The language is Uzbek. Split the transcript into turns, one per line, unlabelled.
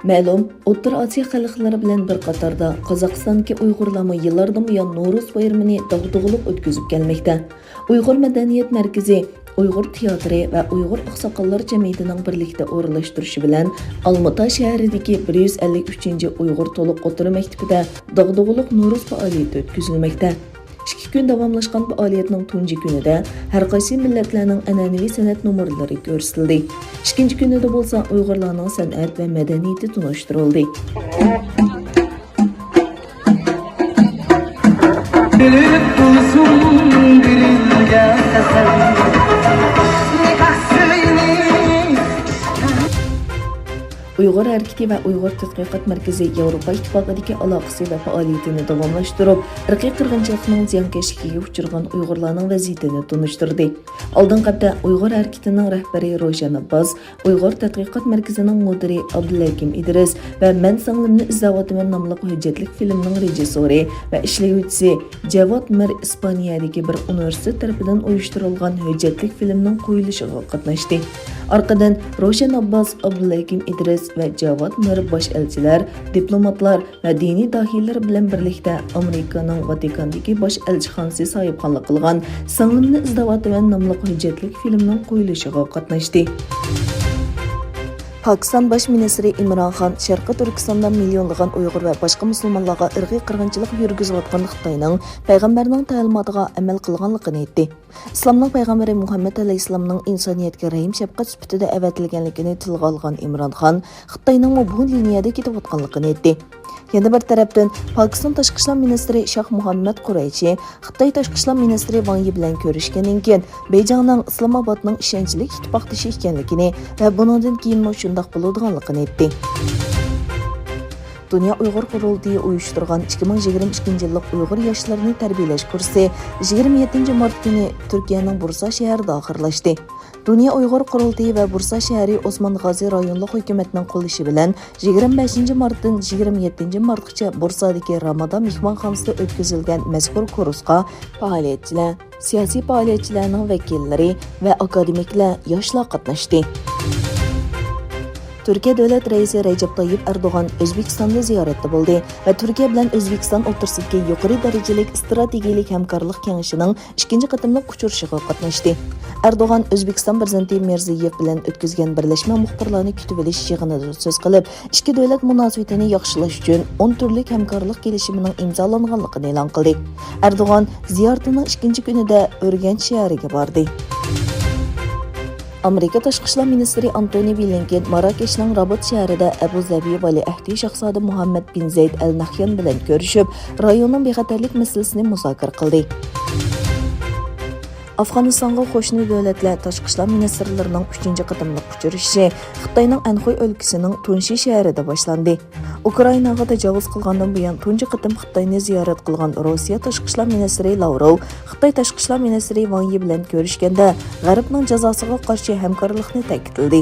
Ma'lum, O'rta Osiyo xalqlari bilan bir qatorda Qozog'istondagi Uyg'urlar yillardan buyon Navro'z bayramini dag'dug'iliq o'tkazib kelmoqda. Uyg'ur madaniyat markazi, Uyg'ur teatri va Uyg'ur oqsoqollar jamiyatining birlikda o'rinlashtirishi bilan Olmaota shahridagi 153-Uyg'ur to'liq o'rta maktabida dag'dug'iliq Navro'z faoliyati o'tkazilmoqda. 2 kun davomlashgan faoliyatning tunji kunida har qaysi millatlarning an'anaviy san'at numurlari ko'rsatildi. Ikkinchi kunida bo'lsa Uyg'urlarning san'at va madaniyati tunishtirildi. Uyg'ur harakati va Uyg'ur tadqiqot markazi Yevropa ittifoqidagi aloqasi va faoliyatini davomlashtirib, irqiy qirg'inchilikning ziyonkashligiga uchragan Uyg'urlarning vaziyatini tunishtirdi. Oldin qapda Uyg'ur harakatining rahbari Roshan Abbas, Uyg'ur tadqiqot markazining mudiri Abdullakim Idris va Men singlimni izlayapman nomli hujjatlik filmning rejissyori va ishlayuvchisi Javod Mir Ispaniyadagi bir universitet tarafidan uyushtirilgan hujjatlik filmning qo'yilishiga qatnashdi. Orqadan Roshan Abbas, Abdullakim Idris va Javod Mir bosh elchilar, diplomatlar va diniy dahiylar bilan birlikda Amerikaning Vatikandagi bosh elchixonasi sohibxonlik qilgan Singlimni izlayapman nomli hujjatlik filmning qo'yilishiga qatnashdi. Pakistan Bosh ministri Imron Xon Sharqiy Turkistonda millionlagan Uyg'ur va boshqa musulmonlarga irqiy qirg'inchilik yurgizayotgan Xitoyning payg'ambarning ta'limotiga amal qilganligini aytdi. Islomning payg'ambari Muhammad alayhisolamning insoniyatga rahim shafqat sifatida avatilganligini tilga olgan Imron Xon Xitoyning bu liniyada ketayotganligini aytdi. Yana bir tarafdan Pokiston Tashqi ishlar ministri Shoh Muhammad Qurayshi Xitoy Tashqi ishlar ministri Wang Yi bilan ko'rishgandan keyin Beijingning Islomobodning ishonchli ittifoqdoshi ekanligini va bundan keyin shundoq bo'ladiganligini aytdi. Dünya Uyg'ur qurultiyi uyushtirgan 2022 yillik Uyg'ur yoshlarini tarbiyalash kursi 27 mart kuni Turkiyaning Bursa shahrida oxirlashdi. Dünya Uyg'ur qurultiyi va Bursa shahri Osman G'ozi rayonlik hukumatning qo'llashi bilan 25 martdan 27 martgacha Bursadagi Ramazon mehmonxonasida o'tkazilgan mazkur kursga faoliyatchilar, siyosiy faoliyatchilarning vakillari va akademiklar, yoshlar qatnashdi. Türkiye Devlet Reisi Recep Tayyip Erdoğan O'zbekistonda ziyoratda bo'ldi va Turkiya bilan O'zbekiston o'rtasidagi yuqori darajalik strategik hamkorlik kengashining ikkinchi qatimliq uchrashuviga qatnashdi. Erdoğan O'zbekiston prezidenti Mirziyoyev bilan o'tkazgan birlashma muxbirlarni kutib olish yig'inida so'z qilib, ikki davlat munosabatini yaxshilash uchun 10 turli hamkorlik kelishimining imzolanganligini e'lon qildi. Erdo'g'an ziyoratining ikkinchi kunida Urganch shahriga bordi. Amerika Tashqi ishlar ministri Antony Blinken Marokashning Rabat shahrida Abu Zabi valiahdi shahzoda Muhammad bin Zayd Al Nahyan bilan ko'rishib, rayonning bexatarlik masalasini muzokara qildi. Afg'onistonga qo'shni davlatlar tashqi ishlar ministrlarining 3-chi qatimliq uchrashuvi Xitoyning Anxuy o'lkasining Tunshi shahrida boshlandi. Ukrainaga tajovuz qilgandan buyon tunji qatim Xitoyni ziyorat qilgan Rossiya tashqi ishlar ministri Lavrov Xitoy tashqi ishlar ministri Wang Yi bilan ko'rishganda G'arbning jazosiga qarshi hamkorlikni ta'kidladi.